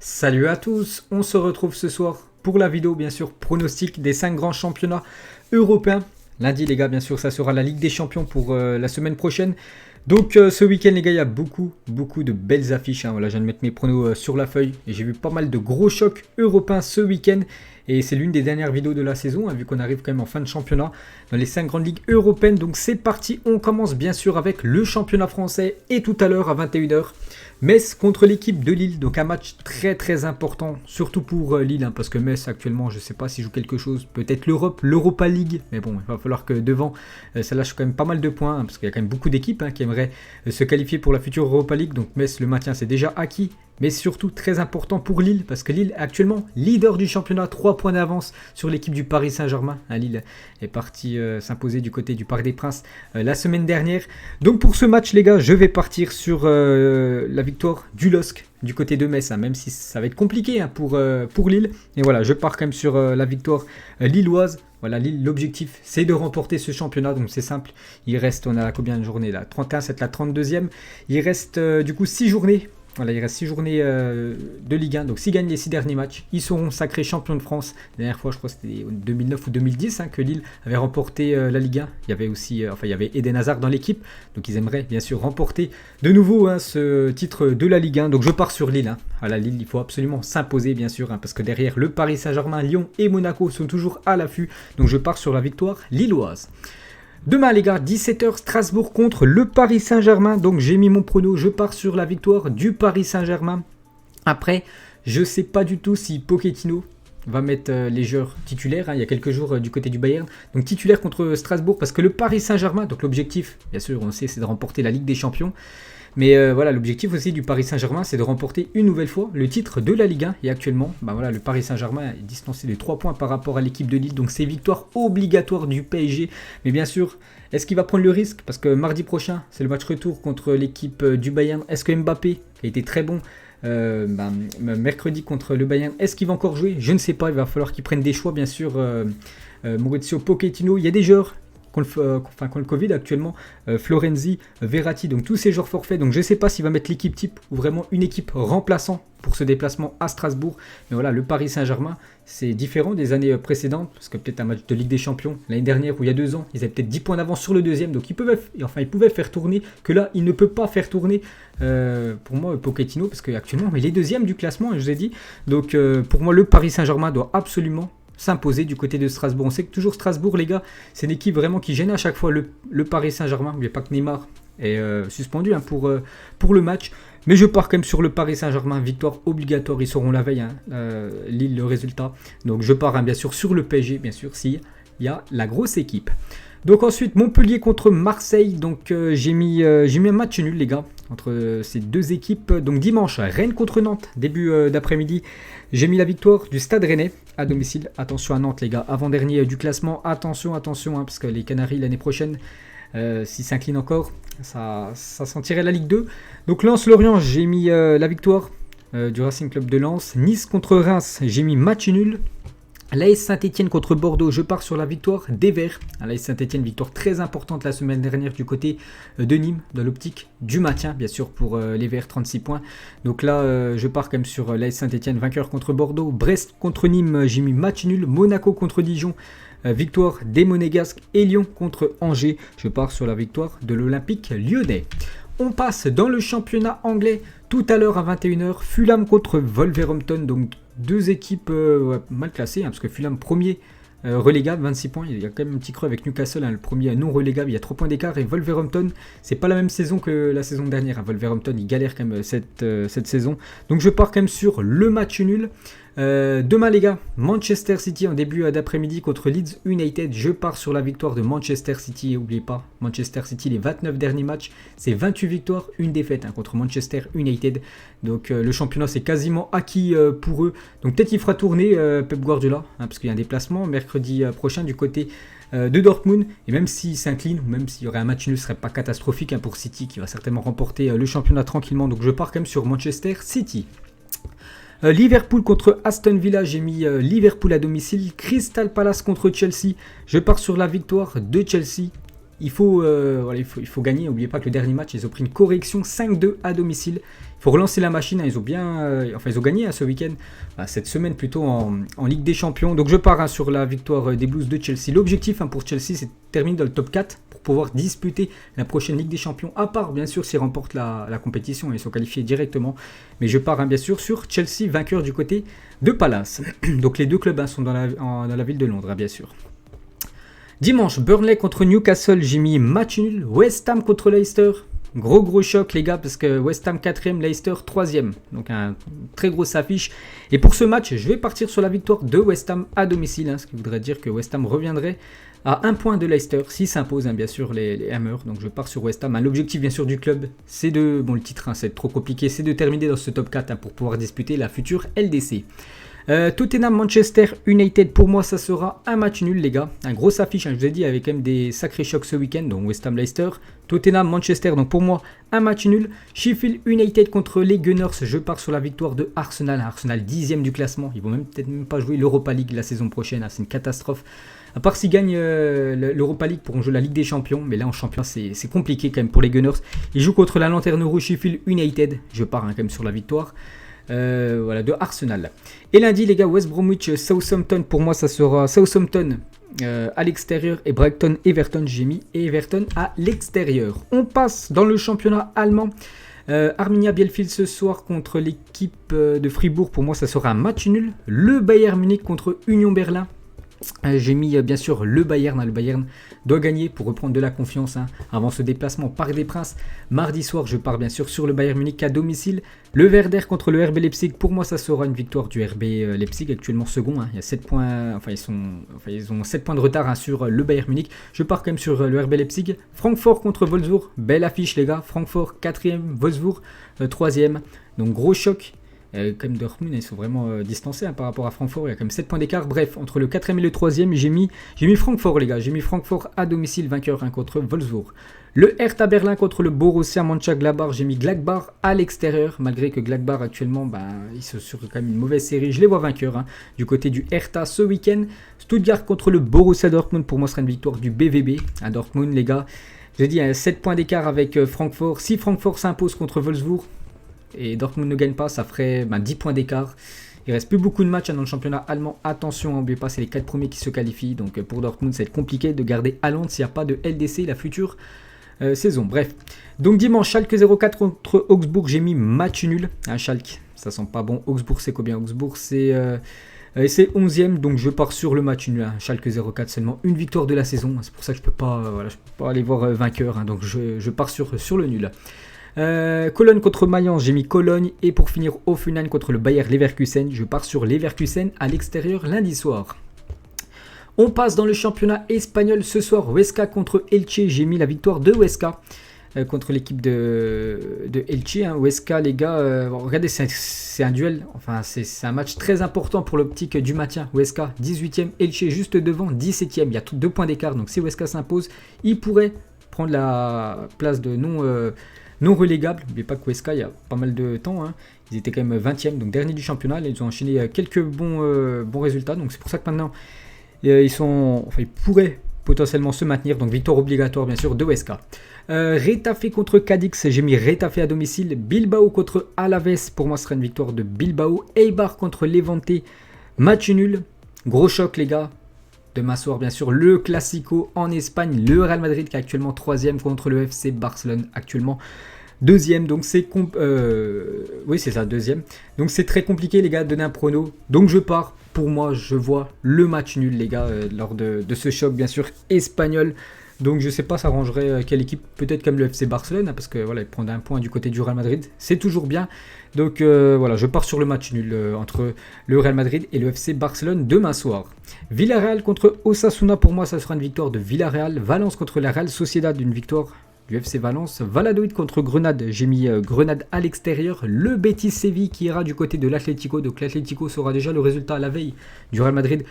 Salut à tous, on se retrouve ce soir pour la vidéo bien sûr pronostic des 5 grands championnats européens. Lundi les gars bien sûr ça sera la Ligue des Champions pour la semaine prochaine. Donc ce week-end les gars il y a beaucoup de belles affiches. Voilà, je viens de mettre mes pronos sur la feuille et j'ai vu pas mal de gros chocs européens ce week-end. Et c'est l'une des dernières vidéos de la saison, vu qu'on arrive quand même en fin de championnat dans les 5 grandes ligues européennes. Donc c'est parti, on commence bien sûr avec le championnat français et tout à l'heure à 21h. Metz contre l'équipe de Lille, donc un match très important, surtout pour Lille, parce que Metz actuellement, je ne sais pas s'il joue quelque chose, peut-être l'Europa League, mais bon, il va falloir que devant, ça lâche quand même pas mal de points, parce qu'il y a quand même beaucoup d'équipes qui aimeraient se qualifier pour la future Europa League, donc Metz, le maintien, c'est déjà acquis. Mais surtout très important pour Lille, parce que Lille est actuellement leader du championnat, 3 points d'avance sur l'équipe du Paris Saint-Germain. Lille est parti s'imposer du côté du Parc des Princes la semaine dernière. Donc pour ce match les gars, je vais partir sur la victoire du LOSC du côté de Metz, même si ça va être compliqué pour Lille. Et voilà, je pars quand même sur la victoire lilloise. Voilà, Lille, l'objectif c'est de remporter ce championnat, donc c'est simple. Il reste, on a combien de journées là, 31, c'est la 32e. Il reste du coup 6 journées. Voilà, il reste 6 journées de Ligue 1. Donc s'ils gagnent les 6 derniers matchs, ils seront sacrés champions de France. La dernière fois, je crois que c'était en 2009 ou 2010 que Lille avait remporté la Ligue 1. Il y avait aussi, il y avait Eden Hazard dans l'équipe. Donc ils aimeraient bien sûr remporter de nouveau ce titre de la Ligue 1. Donc je pars sur Lille. Voilà, Lille, il faut absolument s'imposer bien sûr. Parce que derrière, le Paris Saint-Germain, Lyon et Monaco sont toujours à l'affût. Donc je pars sur la victoire lilloise. Demain les gars, 17h, Strasbourg contre le Paris Saint-Germain. Donc j'ai mis mon prono, je pars sur la victoire du Paris Saint-Germain. Après, je ne sais pas du tout si Pochettino va mettre les joueurs titulaires. Il y a quelques jours du côté du Bayern. Donc titulaire contre Strasbourg parce que le Paris Saint-Germain, donc l'objectif, bien sûr on sait, c'est de remporter la Ligue des Champions. Mais voilà, l'objectif aussi du Paris Saint-Germain, c'est de remporter une nouvelle fois le titre de la Ligue 1. Et actuellement, voilà, le Paris Saint-Germain est distancé de 3 points par rapport à l'équipe de Lille. Donc c'est victoire obligatoire du PSG. Mais bien sûr, est-ce qu'il va prendre le risque? Parce que mardi prochain, c'est le match retour contre l'équipe du Bayern. Est-ce que Mbappé, qui a été très bon mercredi contre le Bayern, est-ce qu'il va encore jouer? Je ne sais pas, il va falloir qu'il prenne des choix, bien sûr. Maurizio Pochettino, il y a des joueurs contre le Covid actuellement, Florenzi, Verratti, donc tous ces joueurs forfaits. Donc je ne sais pas s'il va mettre l'équipe type ou vraiment une équipe remplaçant pour ce déplacement à Strasbourg. Mais voilà, le Paris Saint-Germain, c'est différent des années précédentes, parce que peut-être un match de Ligue des Champions l'année dernière ou il y a 2 ans, ils avaient peut-être 10 points d'avance sur le deuxième, donc ils pouvaient faire tourner, que là, il ne peut pas faire tourner pour moi Pochettino, parce qu'actuellement, il est deuxième du classement, je vous ai dit. Donc pour moi, le Paris Saint-Germain doit absolument s'imposer du côté de Strasbourg. On sait que toujours Strasbourg, les gars, c'est une équipe vraiment qui gêne à chaque fois le Paris Saint-Germain. N'oubliez pas que Neymar est suspendu pour le match. Mais je pars quand même sur le Paris Saint-Germain. Victoire obligatoire, ils seront la veille. Lille, le résultat. Donc je pars bien sûr sur le PSG, bien sûr, s'il y a la grosse équipe. Donc ensuite, Montpellier contre Marseille. Donc j'ai mis un match nul, les gars, entre ces deux équipes. Donc dimanche, Rennes contre Nantes, début d'après-midi. J'ai mis la victoire du Stade Rennais à domicile. Attention à Nantes, les gars, avant-dernier du classement. Attention, parce que les Canaries, l'année prochaine, s'ils s'inclinent encore, ça sentirait la Ligue 2. Donc Lens-Lorient, j'ai mis la victoire du Racing Club de Lens. Nice contre Reims, j'ai mis match nul. L'AS Saint-Etienne contre Bordeaux, je pars sur la victoire des Verts. L'AS Saint-Etienne, victoire très importante la semaine dernière du côté de Nîmes, dans l'optique du maintien, bien sûr, pour les Verts, 36 points. Donc là, je pars quand même sur l'AS Saint-Etienne, vainqueur contre Bordeaux. Brest contre Nîmes, j'ai mis match nul. Monaco contre Dijon, victoire des Monégasques. Et Lyon contre Angers, je pars sur la victoire de l'Olympique lyonnais. On passe dans le championnat anglais tout à l'heure à 21h. Fulham contre Wolverhampton, donc deux équipes mal classées, parce que Fulham premier relégable, 26 points. Il y a quand même un petit creux avec Newcastle, le premier non relégable, il y a 3 points d'écart. Et Wolverhampton, c'est pas la même saison que la saison dernière. Wolverhampton, il galère quand même cette saison. Donc je pars quand même sur le match nul. Demain les gars, Manchester City en début d'après-midi contre Leeds United. Je pars sur la victoire de Manchester City. Et n'oubliez pas, Manchester City, les 29 derniers matchs, c'est 28 victoires, une défaite contre Manchester United. Donc le championnat c'est quasiment acquis pour eux. Donc peut-être il fera tourner Pep Guardiola, parce qu'il y a un déplacement mercredi prochain du côté de Dortmund. Et même s'il s'incline, ou même s'il y aurait un match nul, ce ne serait pas catastrophique pour City qui va certainement remporter le championnat tranquillement. Donc je pars quand même sur Manchester City. Liverpool contre Aston Villa, j'ai mis Liverpool à domicile. Crystal Palace contre Chelsea, je pars sur la victoire de Chelsea. Il faut gagner, n'oubliez pas que le dernier match, ils ont pris une correction 5-2 à domicile. Il faut relancer la machine. Ils ont bien, ils ont gagné ce week-end, cette semaine plutôt en Ligue des Champions. Donc je pars sur la victoire des Blues de Chelsea. L'objectif pour Chelsea, c'est de terminer dans le top 4 pour pouvoir disputer la prochaine Ligue des Champions. À part bien sûr s'ils remportent la compétition, ils sont qualifiés directement. Mais je pars bien sûr sur Chelsea, vainqueur du côté de Palace. Donc les deux clubs sont dans la ville de Londres, bien sûr. Dimanche, Burnley contre Newcastle, j'ai mis match nul. West Ham contre Leicester. Gros choc les gars, parce que West Ham 4e, Leicester 3e. Donc un très grosse affiche. Et pour ce match, je vais partir sur la victoire de West Ham à domicile. Ce qui voudrait dire que West Ham reviendrait à 1 point de Leicester, s'il s'impose bien sûr les Hammers. Donc je pars sur West Ham. L'objectif bien sûr du club, c'est de... Bon, le titre, c'est trop compliqué, c'est de terminer dans ce top 4 pour pouvoir disputer la future LDC. Tottenham Manchester United, pour moi ça sera un match nul les gars, un gros affiche, je vous ai dit, avec quand même des sacrés chocs ce week-end, donc West Ham Leicester, Tottenham Manchester, donc pour moi un match nul. Sheffield United contre les Gunners, je pars sur la victoire de Arsenal, 10e du classement, ils vont peut-être même pas jouer l'Europa League la saison prochaine, c'est une catastrophe. À part s'ils gagnent l'Europa League, pourront jouer la Ligue des Champions, mais là en champion c'est compliqué quand même pour les Gunners. Ils jouent contre la Lanterne Rouge Sheffield United, je pars quand même sur la victoire. De Arsenal. Et lundi les gars, West Bromwich Southampton, pour moi ça sera Southampton à l'extérieur et Brighton Everton, j'ai mis Everton à l'extérieur. On passe dans le championnat allemand. Arminia Bielefeld ce soir contre l'équipe de Fribourg, pour moi ça sera un match nul. Le Bayern Munich contre Union Berlin. J'ai mis bien sûr le Bayern. Le Bayern doit gagner pour reprendre de la confiance avant ce déplacement au Parc des Princes. Mardi soir, je pars bien sûr sur le Bayern Munich à domicile. Le Werder contre le RB Leipzig. Pour moi, ça sera une victoire du RB Leipzig, actuellement second. Il y a 7 points, ils ont 7 points de retard sur le Bayern Munich. Je pars quand même sur le RB Leipzig. Francfort contre Wolfsburg. Belle affiche les gars. Francfort 4e, Wolfsburg 3e. Donc gros choc. Comme Dortmund, ils sont vraiment distancés par rapport à Francfort. Il y a quand même 7 points d'écart. Bref, entre le 4e et le 3e, j'ai mis Francfort, les gars. J'ai mis Francfort à domicile, vainqueur contre Wolfsburg. Le Hertha Berlin contre le Borussia Mönchengladbach. J'ai mis Gladbach à l'extérieur. Malgré que Gladbach, actuellement, ils sont sur quand même une mauvaise série. Je les vois vainqueurs du côté du Hertha ce week-end. Stuttgart contre le Borussia Dortmund. Pour moi, ce sera une victoire du BVB à Dortmund, les gars. J'ai dit 7 points d'écart avec Francfort. Si Francfort s'impose contre Wolfsburg et Dortmund ne gagne pas, ça ferait 10 points d'écart. Il reste plus beaucoup de matchs dans le championnat allemand. Attention, n'oubliez pas, c'est les 4 premiers qui se qualifient. Donc pour Dortmund, ça va être compliqué de garder Haaland s'il n'y a pas de LDC la future saison. Bref. Donc dimanche, Schalke 04 contre Augsbourg. J'ai mis match nul. Schalke, ça sent pas bon. Augsbourg, c'est combien? Augsbourg, c'est 11e. Donc je pars sur le match nul. Schalke 04, seulement une victoire de la saison. C'est pour ça que je peux pas aller voir vainqueur. Donc je pars sur le nul. Cologne contre Mayence, j'ai mis Cologne. Et pour finir, Hoffenheim contre le Bayer Leverkusen. Je pars sur Leverkusen à l'extérieur lundi soir. On passe dans le championnat espagnol ce soir. Huesca contre Elche. J'ai mis la victoire de Huesca contre l'équipe de Elche. Huesca, les gars, regardez, c'est un duel. Enfin, c'est un match très important pour l'optique du maintien. Huesca 18e, Elche juste devant 17e. Il y a 2 points d'écart. Donc si Huesca s'impose, il pourrait prendre la place de non relégable. N'oubliez pas que Huesca, il y a pas mal de temps, ils étaient quand même 20e, donc dernier du championnat. Ils ont enchaîné quelques bons résultats. Donc c'est pour ça que maintenant, ils pourraient potentiellement se maintenir. Donc victoire obligatoire bien sûr de Huesca. Retafe contre Cadix, j'ai mis Retafe à domicile. Bilbao contre Alaves, pour moi ce sera une victoire de Bilbao. Eibar contre Levante, match nul. Gros choc les gars. Demain soir, bien sûr, le Classico en Espagne. Le Real Madrid qui est actuellement 3e contre le FC Barcelone, actuellement 2e. Donc c'est oui, c'est ça, 2e. Donc c'est très compliqué, les gars, de donner un prono. Donc je pars. Pour moi, je vois le match nul, les gars, lors de ce choc, bien sûr, espagnol. Donc je sais pas, ça arrangerait quelle équipe, peut-être comme le FC Barcelone, parce que voilà, prendre un point du côté du Real Madrid, c'est toujours bien. Donc voilà, je pars sur le match nul entre le Real Madrid et le FC Barcelone demain soir. Villarreal contre Osasuna, pour moi ça sera une victoire de Villarreal. Valence contre la Real Sociedad, une victoire du FC Valence. Valladolid contre Grenade, j'ai mis Grenade à l'extérieur. Le Betis Séville qui ira du côté de l'Atlético. Donc l'Atlético saura déjà le résultat à la veille du Real Madrid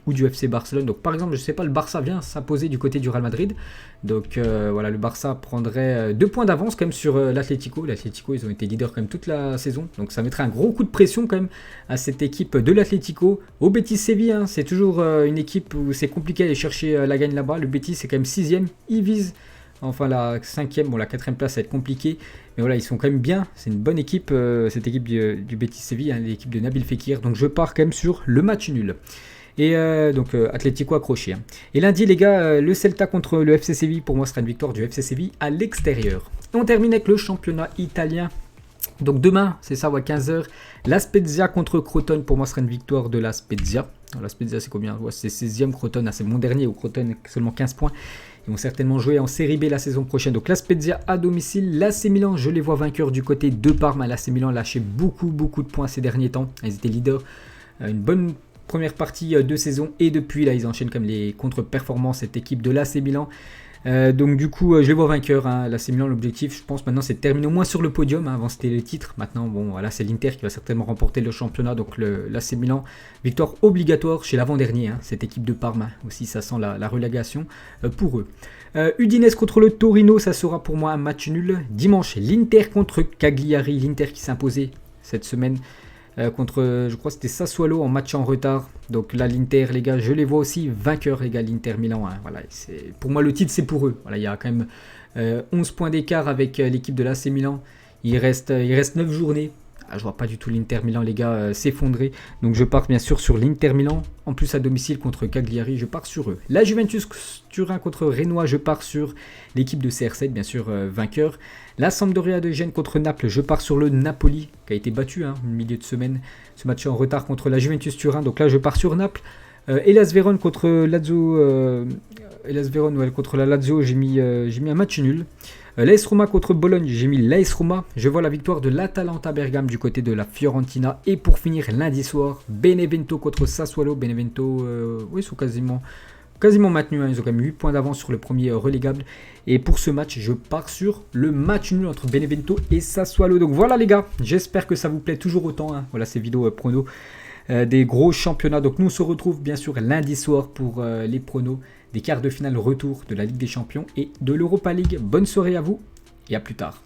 ou du FC Barcelone. Donc par exemple, je ne sais pas, le Barça vient s'imposer du côté du Real Madrid. Donc voilà, le Barça prendrait 2 points d'avance quand même sur l'Atlético. L'Atlético, ils ont été leaders quand même toute la saison. Donc ça mettrait un gros coup de pression quand même à cette équipe de l'Atlético. Au Betis Séville, c'est toujours une équipe où c'est compliqué d'aller chercher la gagne là-bas. Le Betis c'est quand même 6e. Ils visent Enfin la 5e, bon la 4e place ça va être compliqué. Mais voilà, ils sont quand même bien. C'est une bonne équipe, cette équipe du Betis Séville, hein, l'équipe de Nabil Fekir. Donc je pars quand même sur le match nul. Et donc Atlético accroché. Hein. Et lundi les gars, le Celta contre le FC Séville, pour moi ce sera une victoire du FC Séville à l'extérieur. Et on termine avec le championnat italien. Donc demain, c'est ça, à 15h, la Spezia contre Crotone, pour moi ce sera une victoire de la Spezia. Alors, la Spezia c'est combien? C'est 16e, Crotone, c'est mon dernier, où Crotone seulement 15 points. Ils vont certainement jouer en Série B la saison prochaine. Donc la Spezia à domicile, l'AC Milan, je les vois vainqueurs du côté de Parme. L'AC Milan a lâché beaucoup de points ces derniers temps. Ils étaient leaders, une bonne première partie de saison, et depuis là ils enchaînent comme les contre-performances, cette équipe de l'AC Milan. Donc du coup je les vois vainqueurs, hein. L'AC Milan, l'objectif je pense maintenant c'est de terminer au moins sur le podium, hein. Avant c'était les titres, maintenant bon voilà c'est l'Inter qui va certainement remporter le championnat. Donc l'AC Milan, victoire obligatoire chez l'avant-dernier, hein. Cette équipe de Parme, hein. Aussi ça sent la relégation pour eux. Udinese contre le Torino, ça sera pour moi un match nul. Dimanche, l'Inter contre Cagliari, l'Inter qui s'est imposé cette semaine contre, je crois que c'était Sassuolo en match en retard. Donc là l'Inter les gars, je les vois aussi vainqueurs les gars, l'Inter Milan, hein. Voilà, pour moi le titre c'est pour eux. Voilà, il y a quand même 11 points d'écart avec l'équipe de l'AC Milan. Il reste 9 journées. Ah, je vois pas du tout l'Inter Milan les gars s'effondrer. Donc je pars bien sûr sur l'Inter Milan. En plus à domicile contre Cagliari, je pars sur eux. La Juventus Turin contre Renoir, je pars sur l'équipe de CR7, bien sûr vainqueur. La Sampdoria de Gênes contre Naples, je pars sur le Napoli qui a été battu, hein, au milieu de semaine. Ce match en retard contre la Juventus Turin, donc là je pars sur Naples. Hellas Vérone contre Lazio, contre la Lazio, j'ai mis un match nul. L'AS Roma contre Bologne, j'ai mis l'AS Roma. Je vois la victoire de l'Atalanta Bergame du côté de la Fiorentina. Et pour finir, lundi soir, Benevento contre Sassuolo. Benevento, oui, ils sont quasiment maintenus, hein. Ils ont quand même 8 points d'avance sur le premier relégable. Et pour ce match, je pars sur le match nul entre Benevento et Sassuolo. Donc voilà les gars, j'espère que ça vous plaît toujours autant, hein. Voilà ces vidéos pronos des gros championnats. Donc nous on se retrouve bien sûr lundi soir pour les pronos des quarts de finale retour de la Ligue des Champions et de l'Europa League. Bonne soirée à vous et à plus tard.